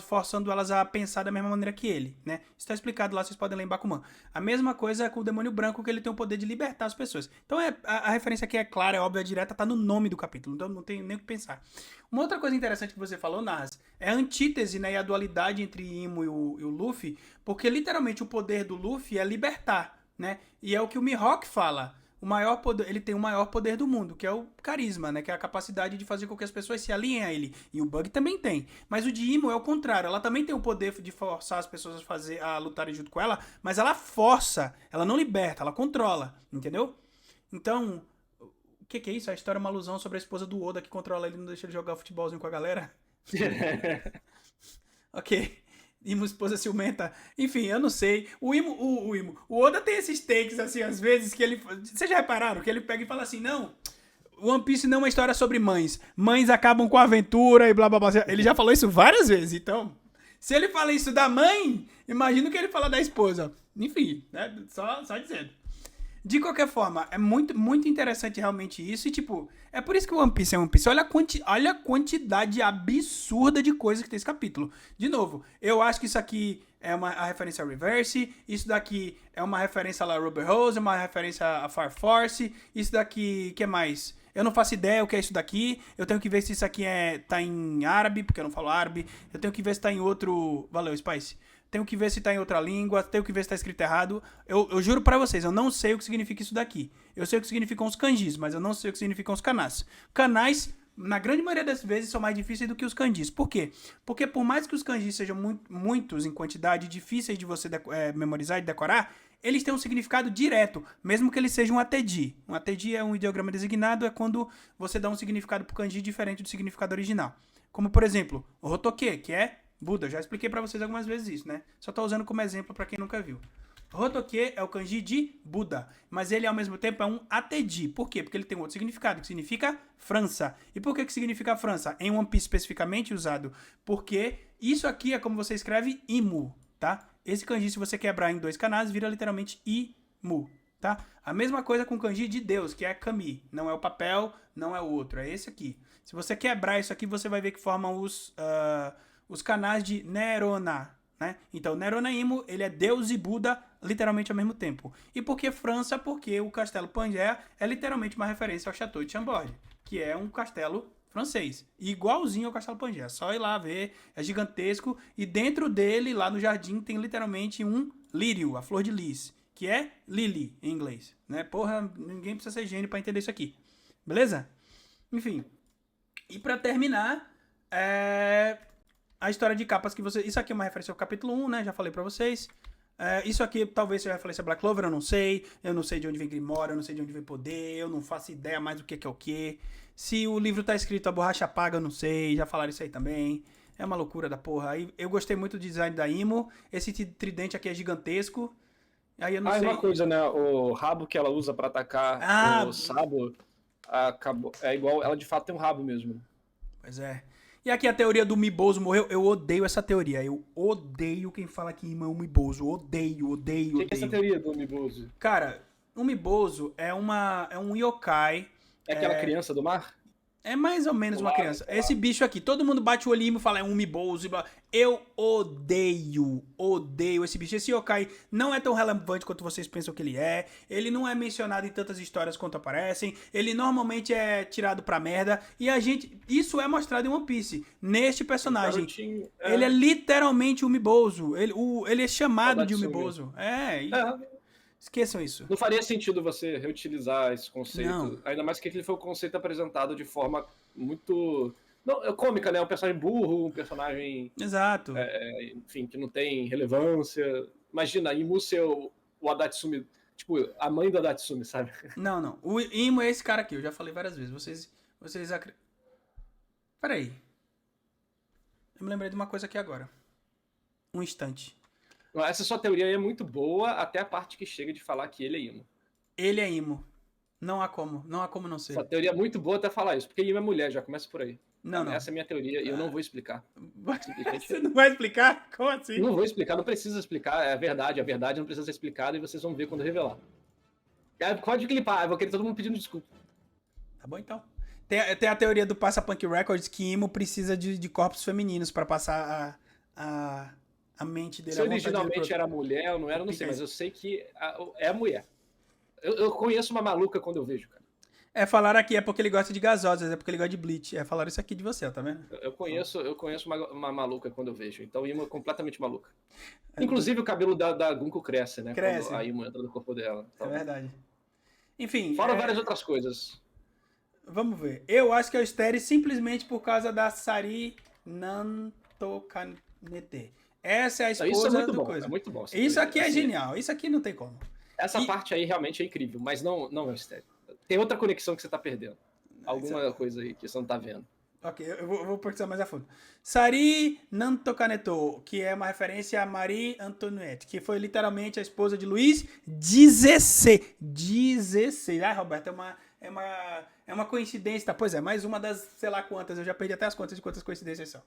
forçando elas a pensar da mesma maneira que ele, né? Isso tá explicado lá, vocês podem ler em Bakuman. A mesma coisa é com o demônio branco, que ele tem o poder de libertar as pessoas. Então a referência aqui é clara, é óbvia, é direta, tá no nome do capítulo, então não tem nem o que pensar. Uma outra coisa interessante que você falou, Narras, é a antítese, né, e a dualidade entre Imo e o Luffy, porque literalmente o poder do Luffy é libertar, né? E é o que o Mihawk fala. O maior poder, ele tem o maior poder do mundo, que é o carisma, né? Que é a capacidade de fazer com que as pessoas se alinhem a ele. E o Bug também tem. Mas o de Imo é o contrário. Ela também tem o poder de forçar as pessoas a lutarem junto com ela, mas ela força, ela não liberta, ela controla, entendeu? Então, o que é isso? A história é uma alusão sobre a esposa do Oda que controla ele e não deixa ele jogar futebolzinho com a galera? Ok. Imo, esposa ciumenta. Enfim, eu não sei. O Oda tem esses takes, assim, às vezes, que ele... Vocês já repararam? Que ele pega e fala assim, não, One Piece não é uma história sobre mães. Mães acabam com a aventura e blá, blá, blá. Ele já falou isso várias vezes, então... Se ele fala isso da mãe, imagina o que ele fala da esposa. Enfim, né? Só dizendo. De qualquer forma, é muito, muito interessante realmente isso. E, tipo, é por isso que o One Piece é One Piece. Olha a quantidade absurda de coisas que tem esse capítulo. De novo, eu acho que isso aqui é a referência a Reverse. Isso daqui é uma referência a La Rubber Rose, uma referência a Fire Force. Isso daqui, o que mais? Eu não faço ideia o que é isso daqui. Eu tenho que ver se isso aqui tá em árabe, porque eu não falo árabe. Eu tenho que ver se tá em outro... Valeu, Spice. Tenho que ver se tá em outra língua, tenho que ver se tá escrito errado. Eu juro pra vocês, eu não sei o que significa isso daqui. Eu sei o que significam os kanjis, mas eu não sei o que significam os kanais. Kanais, na grande maioria das vezes, são mais difíceis do que os kanjis. Por quê? Porque por mais que os kanjis sejam muitos em quantidade, difíceis de você memorizar e decorar, eles têm um significado direto, mesmo que eles sejam um ATD. Um ATD é um ideograma designado, é quando você dá um significado pro kanji diferente do significado original. Como, por exemplo, o Hotoke, que é Buda. Eu já expliquei pra vocês algumas vezes isso, né? Só tô usando como exemplo pra quem nunca viu. Hotoke é o kanji de Buda, mas ele ao mesmo tempo é um ateji. Por quê? Porque ele tem um outro significado, que significa França. E por que significa França? Em One Piece especificamente usado, porque isso aqui é como você escreve Imu, tá? Esse kanji, se você quebrar em 2 canais, vira literalmente Imu, tá? A mesma coisa com o kanji de Deus, que é Kami. Não é o papel, não é o outro, é esse aqui. Se você quebrar isso aqui, você vai ver que formam os canais de Nerona, né? Então, Nerona Imo, ele é Deus e Buda literalmente ao mesmo tempo. E por que França? Porque o Castelo Pangaea é literalmente uma referência ao Chateau de Chambord, que é um castelo francês, igualzinho ao Castelo Pangaea. Só ir lá ver, é gigantesco, e dentro dele, lá no jardim, tem literalmente um lírio, a flor de lis, que é lily em inglês, né? Porra, ninguém precisa ser gênio pra entender isso aqui. Beleza? Enfim. E pra terminar, a história de capas que você... Isso aqui é uma referência ao capítulo 1, né? Já falei pra vocês. Isso aqui talvez seja referência a Black Clover, eu não sei. Eu não sei de onde vem Grimória, eu não sei de onde vem poder. Eu não faço ideia mais do que é o que. Se o livro tá escrito a borracha apaga, eu não sei. Já falaram isso aí também. É uma loucura da porra. Aí eu gostei muito do design da Imo. Esse tridente aqui é gigantesco. Aí eu não sei... uma coisa, né? O rabo que ela usa pra atacar o Sabo acabou... é igual... Ela de fato tem um rabo mesmo. Pois é. E aqui a teoria do Miboso morreu. Eu odeio essa teoria. Eu odeio quem fala que Ima é um Miboso. Odeio. O que é essa teoria do Miboso? Cara, o Miboso é um yokai. É aquela criança do mar? É mais ou menos uma criança. Esse bicho aqui, todo mundo bate o olhinho e fala, é um Miboso. Eu odeio esse bicho. Esse yokai não é tão relevante quanto vocês pensam que ele é. Ele não é mencionado em tantas histórias quanto aparecem. Ele normalmente é tirado pra merda. E isso é mostrado em One Piece. Neste personagem. Ele é literalmente um Miboso. Ele é chamado de um Miboso. Esqueçam isso. Não faria sentido você reutilizar esse conceito. Não. Ainda mais que ele foi um conceito apresentado de forma muito... Não, cômica, né? Um personagem burro, um personagem... Exato. Enfim, que não tem relevância. Imagina, Imu ser o Adatsumi... Tipo, a mãe do Adatsumi, sabe? Não. O Imo é esse cara aqui. Eu já falei várias vezes. Vocês acreditam... Peraí. Eu me lembrei de uma coisa aqui agora. Um instante. Essa sua teoria aí é muito boa, até a parte que chega de falar que ele é Imo. Ele é Imo. Não há como não ser. Essa teoria é muito boa até falar isso, porque Imo é mulher, já começa por aí. Não. Essa é a minha teoria e eu não vou explicar. Você não vai explicar? Como assim? Não vou explicar, não precisa explicar, é a verdade não precisa ser explicada e vocês vão ver quando revelar. Pode clipar, eu vou querer todo mundo pedindo desculpa. Tá bom então. Tem a teoria do Passa Punk Records que Imo precisa de corpos femininos pra passar a mente dele. Se originalmente era mulher, eu não era, não sei, mas eu sei que é mulher. Eu conheço uma maluca quando eu vejo, cara. Falaram aqui, é porque ele gosta de gasosas, é porque ele gosta de Bleach. Falaram isso aqui de você, tá vendo? Eu conheço uma maluca quando eu vejo, então a Imo é completamente maluca. Inclusive o cabelo da Gunko cresce, né? Cresce. Quando a Imo entra no corpo dela. Então... É verdade. Enfim. Fora várias outras coisas. Vamos ver. Eu acho que é o Steri simplesmente por causa da Sari Nantokanete. Essa é a esposa isso é muito do bom, coisa. É muito bom. Isso aqui é genial. Isso aqui não tem como. Essa parte aí realmente é incrível, mas não é o Steri. Tem outra conexão que você tá perdendo. Alguma coisa aí que você não tá vendo. Ok, eu vou precisar mais a fundo. Sari Nantokaneto, que é uma referência a Marie Antoinette, que foi literalmente a esposa de Luís XVI. 16. Ah, Roberto, é uma coincidência. Tá? Pois é, mais uma das sei lá quantas. Eu já perdi até as contas de quantas coincidências são.